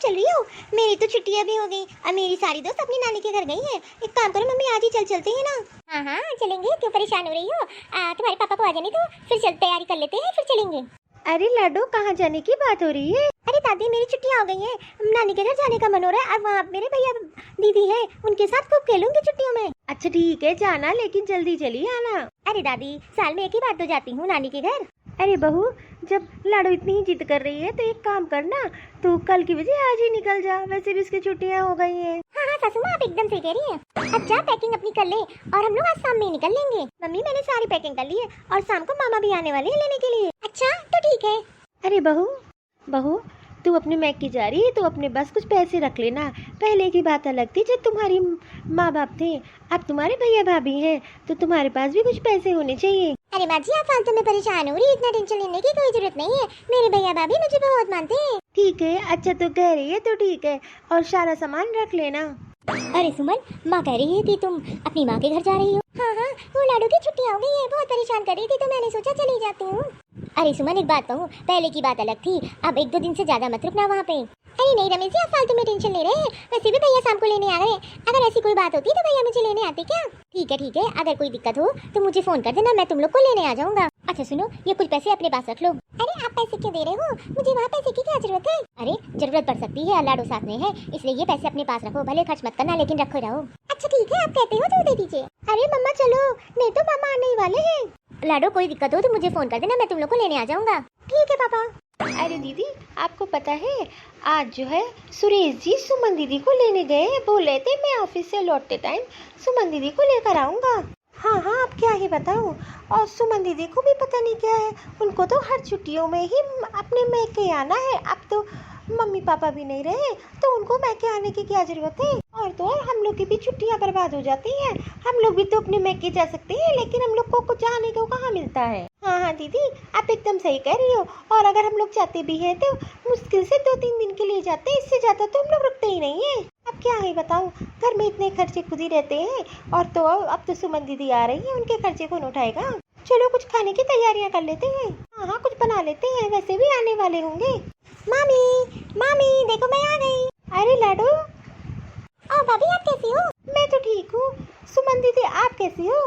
चल रही हो? मेरी तो छुट्टियां भी हो गई और मेरी सारी दोस्त अपनी नानी के घर गई हैं। एक काम करो मम्मी, आज ही चलते हैं ना। हाँ हाँ चलेंगे, क्यों परेशान हो रही हो? तुम्हारे पापा को आ जाने दो, फिर चल तैयारी कर लेते हैं, फिर चलेंगे। अरे लाडो, कहाँ जाने की बात हो रही है? अरे दादी, मेरी छुट्टियां हो गई हैं, नानी के घर जाने का मन हो रहा है और वहाँ मेरे भैया दीदी है, उनके साथ खूब खेलूंगी छुट्टियों में। अच्छा ठीक है, जाना, लेकिन जल्दी चली आना। अरे दादी, साल में एक ही बार तो जाती हूँ नानी के घर। अरे बहू, जब लाडो इतनी ही जिद कर रही है तो एक काम करना, तू कल की बजाय आज ही निकल जा, वैसे भी इसकी छुट्टियां हो गई हैं। हाँ सासू माँ, आप एकदम सही कह रही हैं। अब जा पैकिंग अपनी कर ले और हम लोग आज शाम में ही निकल लेंगे। मम्मी, मैंने सारी पैकिंग कर ली है और शाम को मामा भी आने वाले हैं लेने के लिए। अच्छा तो ठीक है। अरे बहू, तू अपने मैक की जा रही है तो अपने पास कुछ पैसे रख लेना। पहले की बात अलग थी जब तुम्हारी माँ बाप थे, अब तुम्हारे भैया भाभी हैं तो तुम्हारे पास भी कुछ पैसे होने चाहिए। अरे माँ जी, आप फालतू में परेशान हो रही है, इतना टेंशन लेने की कोई जरूरत नहीं है। मेरे भैया भाभी मुझे बहुत मानते हैं। ठीक है, अच्छा तो कह रही है तो ठीक है, और सारा सामान रख लेना। अरे सुमन, माँ कह रही है कि तुम अपनी माँ के घर जा रही हो। हाँ हाँ, वो लाडू की छुट्टियां हो गई है, बहुत परेशान कर रही थी तो मैंने सोचा चली जाती हूँ। अरे सुमन, एक बात कहूँ, पहले की बात अलग थी, अब 1-2 दिन से ज्यादा मत रुकना वहाँ पे। अरे नहीं रमेश जी, आप फालतू में टेंशन ले रहे हैं, वैसे भी भैया शाम को लेने आ रहे हैं। अगर ऐसी कोई बात होती तो भैया मुझे लेने आते क्या? ठीक है, अगर कोई दिक्कत हो तो मुझे फोन कर देना, मैं तुम लोग को लेने आ जाऊंगा। अच्छा सुनो, ये कुछ पैसे अपने पास रख लो। अरे आप पैसे क्यों दे रहे हो? मुझे वहाँ पैसे की क्या जरूरत है? अरे जरूरत पड़ सकती है, लाडो साथ में है, इसलिए ये पैसे अपने पास रखो, भले खर्च मत करना लेकिन रखो रहो। अच्छा ठीक है, आप कहते हो तो दे दीजिए। अरे मम्मा चलो, नहीं तो मामा आने ही वाले हैं। लाडो, कोई दिक्कत हो तो मुझे फोन कर देना, मैं तुम लोग को लेने आ जाऊंगा। ठीक है पापा। अरे दीदी, आपको पता है आज जो है सुरेश जी सुमन दीदी को लेने गए हैं, बोल रहे थे मैं ऑफिस से लौटते टाइम सुमन दीदी को लेकर आऊंगा। हाँ, अब क्या ही बताऊं, और सुमन दीदी को भी पता नहीं क्या है, उनको तो हर छुट्टियों में ही अपने मैके आना है। अब तो मम्मी पापा भी नहीं रहे तो उनको मैके आने की क्या जरूरत है। और तो और हम लोग की भी छुट्टियां बर्बाद हो जाती हैं, हम लोग भी तो अपने मैके जा सकते हैं, लेकिन हम लोग को कुछ जाने को कहाँ मिलता है। हाँ दीदी, आप एकदम सही कह रही हो, और अगर हम लोग जाते भी हैं तो मुश्किल से 2-3 दिन के लिए जाते हैं, इससे ज्यादा तो हम लोग रुकते ही नहीं है। अब क्या ही बताऊं, घर में इतने खर्चे खुद ही रहते हैं, और तो अब तो सुमन दीदी आ रही है, उनके खर्चे कौन उठाएगा। चलो कुछ खाने की तैयारियां कर लेते हैं। हाँ, कुछ बना लेते हैं, वैसे भी आने वाले होंगे। मामी देखो मैं आ गई। अरे लाडो, भाभी आप कैसी हो? मैं तो ठीक हूँ। सुमन दीदी आप कैसी हो?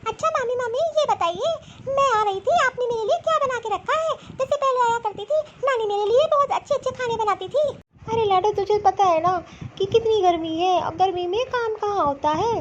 अच्छा मामी ये बताइए, मैं आ रही थी, आपने मेरे लिए क्या बना के रखा है? जैसे पहले आया करती थी नानी, मेरे लिए बहुत अच्छे खाने बनाती थी। अरे लाडो, तुझे पता है ना कि कितनी गर्मी है, और गर्मी में काम कहाँ होता है।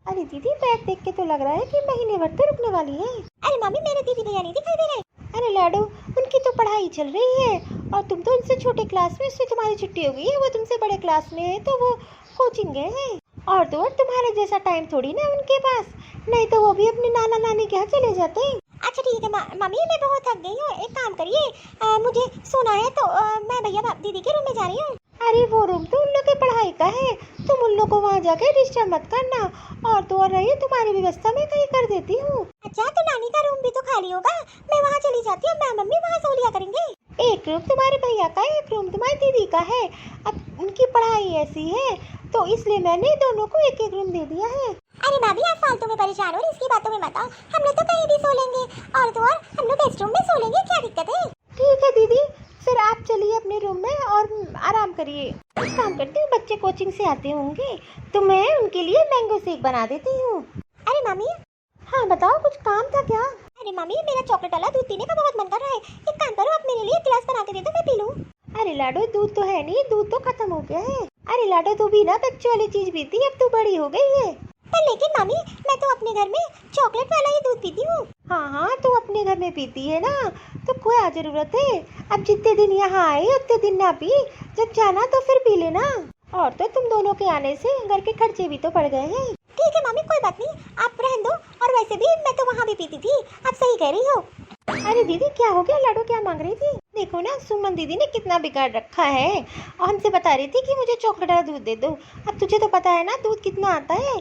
अरे दीदी, बैग देख के तो लग रहा है कि महीने भर तो रुकने वाली है। अरे मामी, मेरे दीदी भैया नहीं दिखाई दे रहे? अरे लाडो, उनकी तो पढ़ाई चल रही है, और तुम तो उनसे छोटे क्लास में, इससे तुम्हारी छुट्टी हो गई है, वो तुमसे बड़े क्लास में है तो वो कोचिंग गए हैं। और तो और तुम्हारे जैसा टाइम थोड़ी ना उनके पास, नहीं तो वो भी अपने नाना नानी के यहाँ चले जाते हैं। अच्छा ठीक है मामी, मैं बहुत थक गई हूँ, एक काम करिए, मुझे सोना है तो मैं भैया दीदी के रूम में जा रही हूँ। अरे वो रूम तो उन लोग की पढ़ाई का है, तुम उन लोग को वहाँ जाके डिस्टर्ब मत करना, और तो और रही तुम्हारी व्यवस्था मैं कहीं कर देती हूँ। अच्छा, तो नानी का रूम भी तो खाली होगा, मैं वहाँ चली जाती हूँ, मैं मम्मी वहाँ सो लिया करेंगे। एक रूम तुम्हारे भैया का, एक रूम तुम्हारी दीदी का है। अब उनकी पढ़ाई ऐसी है तो इसलिए मैंने दोनों को एक रूम दे दिया है। अरे भाभी, आप फालतू में परेशान हो रही, इसकी बातों में मत आओ, हम लोग तो कहीं भी सो लेंगे, और तो और हम लोग गेस्ट रूम में सो लेंगे, क्या दिक्कत है? ठीक है दीदी, फिर आप चलिए अपने रूम में और आराम करिए। एक काम करती हूँ, बच्चे कोचिंग से आते होंगे तो मैं उनके लिए मैंगो शेक बना देती हूँ। अरे मामी। हाँ बताओ, कुछ काम था क्या? अरे मामी, मेरा चॉकलेट वाला दूध पीने का बहुत मन कर रहा है, एक काम करो, आप मेरे लिए एक गिलास बना के दे दो, मैं पी लूँ। अरे लाडो, दूध तो है नहीं, दूध तो खत्म हो गया है। अरे लाडो, तू भी ना बच्चों वाली चीज पीती है, अब तू बड़ी हो गई है। पर लेकिन मामी, मैं तो अपने घर में चॉकलेट वाला ही दूध पीती हूँ। हाँ, तू अपने घर में पीती है ना, तो क्या जरूरत है, अब जितने दिन यहाँ आए उतने दिन ना पी, जब जाना तो फिर पी लेना। और तो तुम दोनों के आने से घर के खर्चे भी तो बढ़ गए हैं। ठीक है मामी, कोई बात नहीं, आप रहने दो, और वैसे भी मैं तो वहाँ भी पीती थी, आप सही कह रही हो। अरे दीदी, क्या हो गया? लाडो क्या मांग रही थी? देखो ना, सुमन दीदी ने कितना बिगाड़ रखा है, और हमसे बता रही थी कि मुझे चॉकलेट वाला दूध दे दो। अब तुझे तो पता है ना दूध कितना आता है,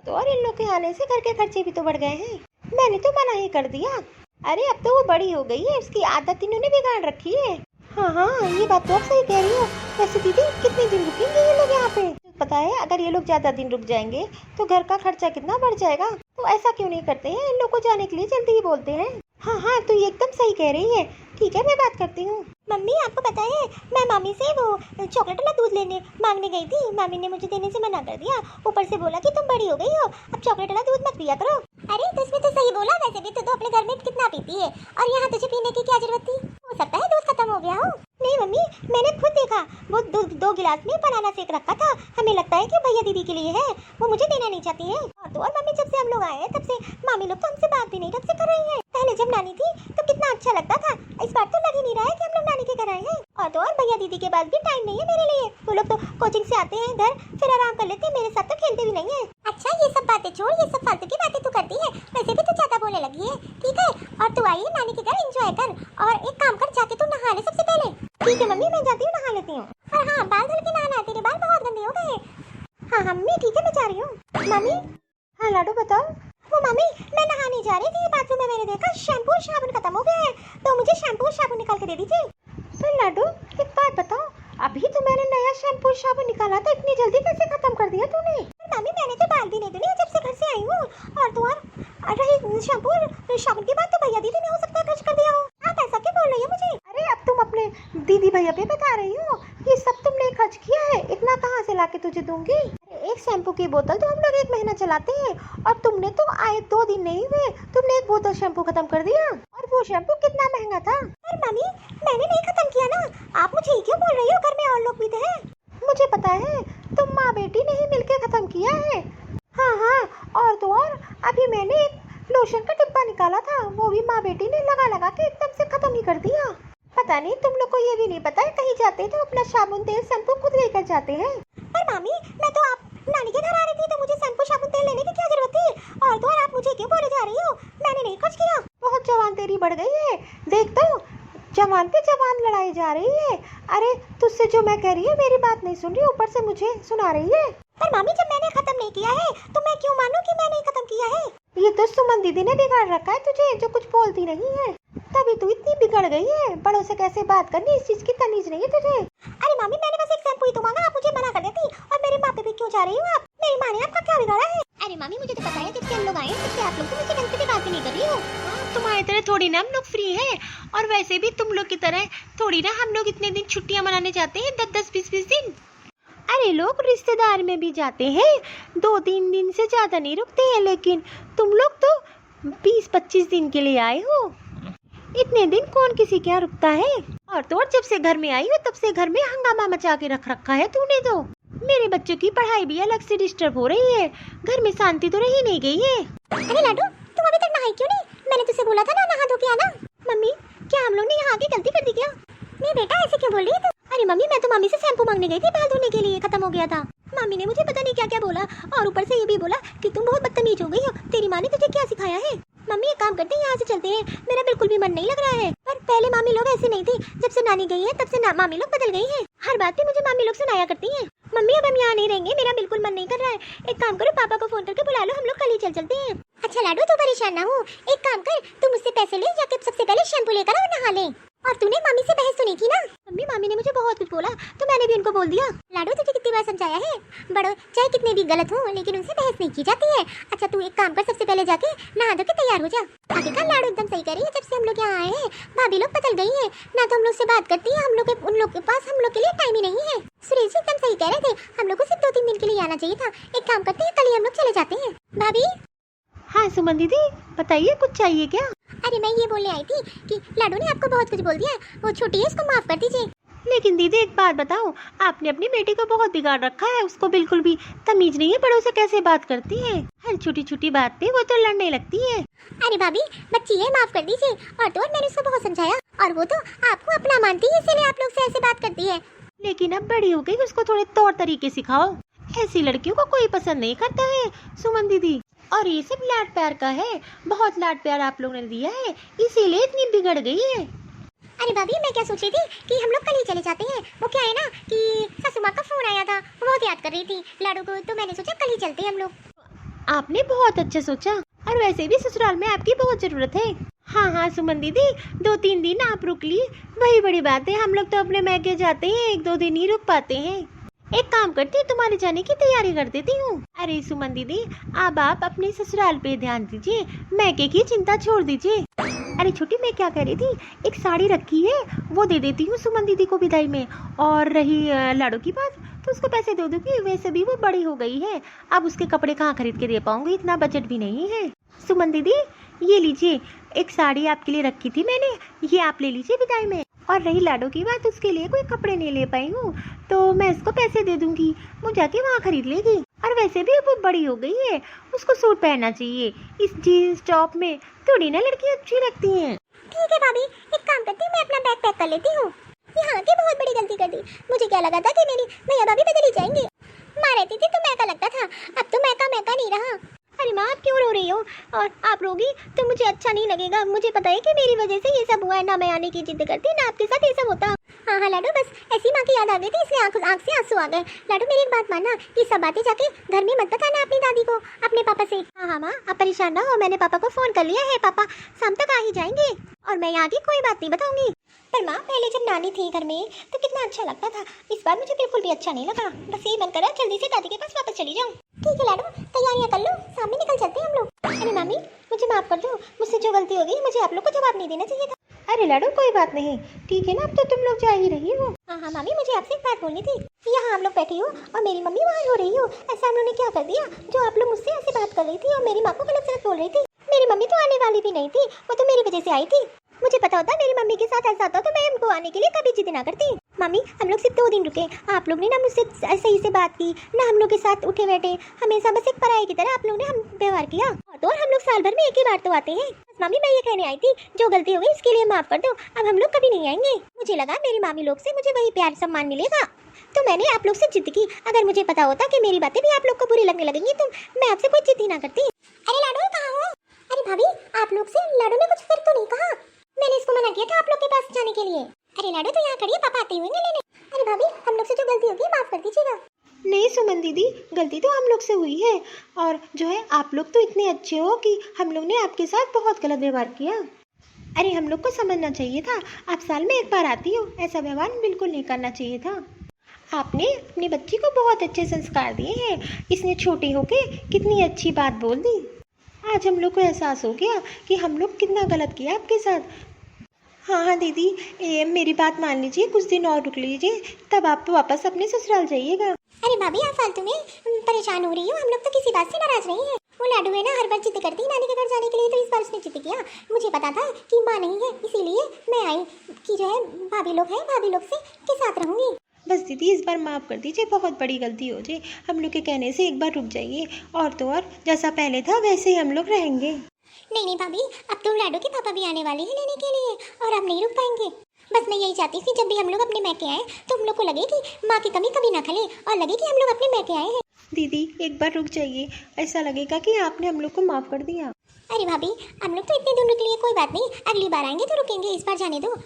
तो और इन लोग के आने से घर के खर्चे भी तो बढ़ गए हैं। मैंने तो मना ही कर दिया। अरे अब तो वो बड़ी हो गई है, उसकी आदत इन्होंने बिगाड़ रखी है। हाँ, ये बात तो आप सही कह रही हो। वैसे दीदी, कितने दिन रुकेंगे ये लोग यहाँ पे? पता है, अगर ये लोग ज्यादा दिन रुक जाएंगे तो घर का खर्चा कितना बढ़ जाएगा, तो ऐसा क्यों नहीं करते हैं, इन लोग को जाने के लिए जल्दी ही बोलते हैं। हाँ हाँ, तू ये एकदम सही कह रही है। ठीक है, मैं बात करती हूँ। मम्मी आपको पता है मैं मामी से वो चॉकलेट वाला दूध लेने मांगने गई थी। मामी ने मुझे देने से मना कर दिया, ऊपर से बोला कि तुम बड़ी हो गई हो, अब चॉकलेट वाला दूध मत पिया करो। अरे तो इसमें तो सही बोला, वैसे भी तो अपने घर में कितना पीती है और यहाँ तुझे पीने की क्या जरूरत थी? हो सकता है दूध खत्म हो गया हो। नहीं मम्मी, मैंने खुद देखा वो दो गिलास में बनाना शेक रखा था। हमें लगता है कि भैया दीदी के लिए है, वो मुझे देना नहीं चाहती है। और मम्मी जब से हम लोग आए हैं तब से मामी लोग तो हमसे बात भी नहीं ढंग से कर रही है। पहले जब नानी थी तो कितना अच्छा लगता था, इस बार तो लग ही नहीं रहा है कि हम लोग नानी के घर आए हैं। और भैया दीदी के पास भी टाइम नहीं है मेरे लिए, वो लोग तो कोचिंग से आते हैं घर, फिर आराम कर लेते हैं, मेरे साथ तो खेलते भी नहीं है। अच्छा ये सब बातें छोड़, ये सब फालतू की बातें तू करती है, वैसे भी तू ज्यादा बोलने लगी है। ठीक है, और तू आई है नानी के घर, एंजॉय कर और एक काम कर, जाके तू नहा ले सबसे पहले। ठीक है मम्मी, मैं जाती हूँ, नहा लेती हूँ। और हाँ, बाल धुल के नहाना, तेरे बाल बहुत गंदे हो गए। हाँ मम्मी ठीक है, मैं जा रही हूँ। मम्मी। हाँ लाडू बताओ। वो मम्मी, मैं नहाने जा रही थी, बाथरूम में मैंने देखा शैम्पू और साबुन खत्म हो गया है, तो मुझे शैम्पू और साबुन निकाल के दे दीजिए। तो लाडू एक बात बताओ, अभी तो मैंने नया शैम्पू साबुन निकाला था, इतनी जल्दी कैसे खत्म कर दिया तूने? मम्मी मैंने तो बाल भी नहीं धुले जब से घर से आई हूँ, और तो और रही शैम्पू और साबुन की बात तो भैया दीदी ने हो सकता है खर्च कर दिया हो। आप ऐसा क्यों बोल रही हो मुझे? अरे अब तुम अपने दीदी भैया पे बता रही हो, ये सब तुमने खर्च किया है, इतना कहाँ से लाके तुझे दूंगी? एक शैम्पू की बोतल तो हम लोग 1 महीना चलाते हैं, और तुमने तो आए 2 दिन नहीं हुए, तुमने 1 बोतल शैम्पू खत्म कर दिया, और वो शैम्पू कितना महंगा था। पर मम्मी मैंने नहीं खत्म किया ना, आप मुझे क्यों बोल रही हो? घर में और लोग भी थे। मुझे पता है, तुम माँ बेटी ने ही मिलके खत्म किया है। हाँ हाँ, और तो और अभी मैंने एक लोशन का डिब्बा निकाला था, वो भी माँ बेटी ने लगा लगा के एकदम से खत्म ही कर दिया। पता नहीं तुम लोग को ये भी नहीं पता है, कहीं जाते तो अपना साबुन तेल शैम्पू खुद लेकर जाते हैं। पर मामी मैं तो आप नानी के घर आ रही थी, तो मुझे शैम्पू साबुन तेल लेने की क्या जरूरत थी? और तो और आप मुझे क्यों बोले जा रही हो? मैंने नहीं खर्च किया। बहुत जवान तेरी बढ़ गई है, देख तो जवान पे जवान लड़ाई जा रही है। अरे तुझसे जो मैं कह रही हूँ मेरी बात नहीं सुन रही, ऊपर से मुझे सुना रही है। पर मामी जब मैंने खत्म नहीं किया है तो मैं क्यों मानूं कि मैंने खत्म किया है? ये तो सुमन दीदी ने बिगाड़ रखा है तुझे, जो कुछ बोलती नहीं है, तभी तू इतनी बिगड़ गई है। बड़ों से कैसे बात करनी, इस चीज की तमीज नहीं है तुझे। अरे मामी मैंने बस एक शैम्पू ही तो मांगा, आप मुझे मना कर देती, और मेरे माँ पे भी क्यों जा रही हो आप? मेरी माँ ने आपका क्या बिगाड़ा है? अरे मामी मुझे तो पता है, जब से हम लोग आए तब से आप लोग तो मुझसे ढंग से बात भी नहीं कर रही हो। तुम्हारी तरह थोड़ी ना हम लोग फ्री हैं, और वैसे भी तुम लोग की तरह थोड़ी ना हम लोग इतने दिन छुट्टियां मनाने जाते हैं, 10-10, 20-20 दिन। अरे लोग रिश्तेदार में भी जाते हैं, 2-3 दिन से ज्यादा नहीं रुकते हैं, लेकिन तुम लोग तो 20-25 दिन के लिए आए हो। इतने दिन कौन किसी के यहाँ रुकता है? और तो और जब से घर में आई हो तब से घर में हंगामा मचा के रख रखा है तूने तो। मेरे बच्चों की पढ़ाई भी अलग से डिस्टर्ब हो रही है, घर में शांति तो रही नहीं गई है। अरे लाडू तुम अभी तक नहाई क्यों नहीं? मैंने तुझसे बोला था ना नहा धो के आना। मम्मी क्या हम लोग ने यहाँ आके गलती कर दी क्या? नहीं बेटा ऐसे क्यों बोल रही है तू? अरे मम्मी मैं तो मम्मी से शैम्पू मांगने गई थी, बाल धोने के लिए, खत्म हो गया था। मम्मी ने मुझे पता नहीं क्या क्या बोला, और ऊपर से ये भी बोला कि तुम बहुत बदतमीज हो गई हो। तेरी माँ ने तुझे क्या सिखाया है? मम्मी एक काम करते हैं, यहाँ से चलते हैं, मेरा बिल्कुल भी मन नहीं लग रहा है। पर पहले मामी लोग ऐसे नहीं थी, जब से नानी गई है तब से मामी लोग बदल गई हैं। हर बात पे मुझे मामी लोग सुनाया करती हैं। मम्मी अब हम यहाँ नहीं रहेंगे, मेरा बिल्कुल मन नहीं कर रहा है। एक काम करो, पापा को फोन करके बुला लो, हम लोग कल ही चलते हैं। अच्छा लाडू तू परेशान ना हो, एक काम कर, तू मुझसे पैसे ले जाके सबसे पहले शैम्पू लेकर और नहा ले। और तूने मामी से बहस तो नहीं की ना? मम्मी मामी ने मुझे बहुत कुछ बोला, तो मैंने भी उनको बोल दिया। लाडू तुझे कितनी बार समझाया है, बड़ो चाहे कितने भी गलत हो लेकिन उनसे बहस नहीं की जाती है। अच्छा तू एक काम कर, सबसे पहले जाके नहा धो के तैयार हो जा। आगे का लाडू एकदम सही कह रही है, जब से हम लोग यहाँ आए हैं भाभी लोग बदल गई है, ना तो हम लोग से बात करती है, उन लोग के पास हम लोग के लिए टाइम ही नहीं है। सुरेश एकदम सही कह रहे थे, हम लोग को सिर्फ 2-3 दिन के लिए आना चाहिए था। एक काम करते हैं, कल ही हम लोग चले जाते हैं। भाभी। हाँ सुमन दीदी बताइए, कुछ चाहिए क्या? अरे मैं ये बोलने आई थी कि लाडू ने आपको बहुत कुछ बोल दिया, वो छोटी है, उसको माफ कर दीजिए। लेकिन दीदी एक बात बताओ, आपने अपनी बेटी को बहुत बिगाड़ रखा है, उसको बिल्कुल भी तमीज नहीं है, बड़ों से कैसे बात करती है, हर छोटी छोटी बात पे वो तो लड़ने लगती है। अरे भाभी बच्ची है, माफ कर दीजिए। और तो और मैंने उसको बहुत समझाया, और वो तो आपको अपना मानती है, इसलिए आप लोग से ऐसे बात करती है। लेकिन अब बड़ी हो गई, उसको थोड़े तौर तरीके सिखाओ, ऐसी लड़कियों को कोई पसंद नहीं करता है सुमन दीदी। और ये सब लाड प्यार का है, बहुत लाड प्यार आप लोगों ने दिया है, इसीलिए इतनी बिगड़ गई है। अरे भाभी मैं क्या सोच रही थी कि हम लोग कल ही चले जाते हैं। वो क्या है ना कि सासू माँ का फोन आया था, वो बहुत याद कर रही थी लाडू को, तो मैंने सोचा कल ही चलते हैं हम लोग। आपने बहुत अच्छा सोचा, और वैसे भी ससुराल में आपकी बहुत जरूरत है। हाँ हाँ सुमन दीदी, 2-3 दिन आप रुक लिए वही बड़ी बात है, हम लोग तो अपने मैके जाते हैं 1-2 दिन ही रुक पाते हैं। एक काम करती, तुम्हारे जाने की तैयारी कर देती हूँ। अरे सुमन दीदी, अब आप अपने ससुराल पे ध्यान दीजिए, मैके की चिंता छोड़ दीजिए। अरे छोटी, मैं क्या कह रही थी, एक साड़ी रखी है वो दे देती हूँ सुमन दीदी को विदाई में। और रही लाडो की बात, तो उसको पैसे दे दूँगी, वैसे भी वो बड़ी हो गई है, अब उसके कपड़े कहाँ खरीद के दे पाऊँगी, इतना बजट भी नहीं है। सुमन दीदी ये लीजिए, एक साड़ी आपके लिए रखी थी मैंने, ये आप ले लीजिए विदाई में। और रही लाडो की बात, उसके लिए कोई कपड़े नहीं ले पाई हूँ, तो मैं इसको पैसे दे दूँगी, वो जाके वहाँ खरीद लेगी। और वैसे भी वो बड़ी हो गई है, उसको सूट पहनना चाहिए, इस जीन्स टॉप में थोड़ी ना लड़की अच्छी लगती हैं। ठीक है भाभी, एक काम करती हूँ, मैं अपना बैग पैक कर लेती हूँ। यहाँ की बहुत बड़ी गलती कर दी। मुझे क्या लगा था कि मेरी भैया भाभी बदली जाएंगे। माँ रहती थी तो मैका लगता था, अब तो मैका नहीं रहा। अरे माँ, आप क्यों रो रही हो? और आप रोगी तो मुझे अच्छा नहीं लगेगा। मुझे पता है कि मेरी वजह से ये सब हुआ है, ना मैं आने की जिद करती, ना आपके साथ ये सब होता। हाँ लाडू, बस ऐसी माँ की याद आ गई थी, इसलिए आँख से आंसू आ गए। लाडू मेरी एक बात मानना, ये सब बातें जाके घर में मत बताना अपनी दादी को, अपने पापा से। हाँ माँ, आप परेशान ना हो, मैंने पापा को फोन कर लिया है, पापा शाम तक आ ही जाएंगे, और मैं यहाँ की कोई बात नहीं बताऊंगी। पर माँ, पहले जब नानी थी घर में तो कितना अच्छा लगता था, इस बार मुझे बिल्कुल भी अच्छा नहीं लगा। बस यही मन कर रहा है जल्दी से दादी के पास वापस चली जाऊँ। ठीक है लाडू, तैयारियाँ कर लो, सामने निकल चलते हैं हम लोग। अरे मामी, मुझे माफ कर दो, मुझसे जो गलती हो गई, मुझे आप लोग को जवाब नहीं देना चाहिए था। अरे लाडो कोई बात नहीं, ठीक है ना, अब तो तुम लोग जा ही रही हो। हाँ मामी, मुझे आपसे एक बात बोलनी थी। यहाँ आप लोग बैठी हो और मेरी मम्मी वहाँ हो रही हो, ऐसा हम लोग ने क्या कर दिया जो आप लोग मुझसे ऐसे बात कर रही थी और मेरी माँ को गलत सलत बोल रही थी? मेरी मम्मी तो आने वाली भी नहीं थी, वो तो मेरी वजह से आई थी। मुझे पता होता मेरी मम्मी के साथ ऐसा होता तो मैं उनको आने के लिए कभी जिद ना करती। मम्मी, हम लोग सिर्फ 2 दिन रुके, आप लोग ने ना मुझसे सही से बात की ना, हम लोग के साथ उठे बैठे, हमेशा बस एक पराये की तरह आप लोग ने हम व्यवहार किया। तो और हम लोग साल भर में एक ही बार तो आते हैं। मम्मी, मैं ये कहने आई थी, जो गलती हो गई उसके लिए माफ कर दो, अब हम लोग कभी नहीं आएंगे। मुझे लगा मेरी मामी लोग से मुझे वही प्यार सम्मान मिलेगा, तो मैंने आप लोग से जिद की। अगर मुझे पता होता कि मेरी बातें भी आप लोग को बुरी लगने लगेंगी तो मैं आपसे कोई जिद ही ना करती। अरे लाडो कहाँ हो? अरे भाभी, आप लोग से लाडो ने कुछ फिर तो नहीं कहा? मैंने इसको मना किया था आप लोग के पास जाने के लिए। अरे लाडो तो यहाँ खड़ी है, पापा आते हुए लेने। अरे भाभी, हम लोग से जो गलती होगी माफ कर दीजिएगा। नहीं सुमन दीदी, गलती तो हम लोग से हुई है, और जो है आप लोग तो इतने अच्छे हो कि हम लोग ने आपके साथ बहुत गलत व्यवहार किया। अरे हम लोग को समझना चाहिए था, आप साल में एक बार आती हो, ऐसा व्यवहार बिल्कुल नहीं करना चाहिए था। आपने अपनी बच्ची को बहुत अच्छे संस्कार दिए हैं, इसने छोटी होके कितनी अच्छी बात बोल दी। आज हम लोग को एहसास हो गया कि हम लोग कितना गलत किया आपके साथ। हाँ दीदी, मेरी बात मान लीजिए, कुछ दिन और रुक लीजिए, तब आप वापस अपने ससुराल जाइएगा। अरे भाभी, आप फालतू में परेशान हो रही हो, हम लोग तो किसी बात से नाराज नहीं है। वो लाडू है ना, हर बार जिद करती है नानी के घर जाने के लिए, तो इस बार उसने जिद किया। मुझे पता था कि माँ नहीं है, इसीलिए मैं आई कि जो है भाभी लोग हैं, भाभी लोग से के साथ रहूंगी। बस दीदी इस बार माफ़ कर दीजिए, बहुत बड़ी गलती हो जाए, हम लोग के कहने से एक बार रुक जाइए, और तो और जैसा पहले था वैसे ही हम लोग रहेंगे। नहीं भाभी, अब तो लाडो के पापा भी आने वाले हैं लेने के लिए, और अब नहीं रुक पाएंगे। बस मैं यही चाहती थी जब भी हम लोग अपने मैके आए तो हम लोग को लगे कि माँ की कमी कभी ना खले, और लगे कि हम लोग अपने मैके आए हैं। दीदी एक बार रुक जाइए, ऐसा लगेगा कि आपने हम लोग को माफ़ कर दिया। अरे भाभी, हम लोग तो इतने दूर रुक लिए, कोई बात नहीं, अगली बार आएंगे तो रुकेंगे, इस बार जाने दो।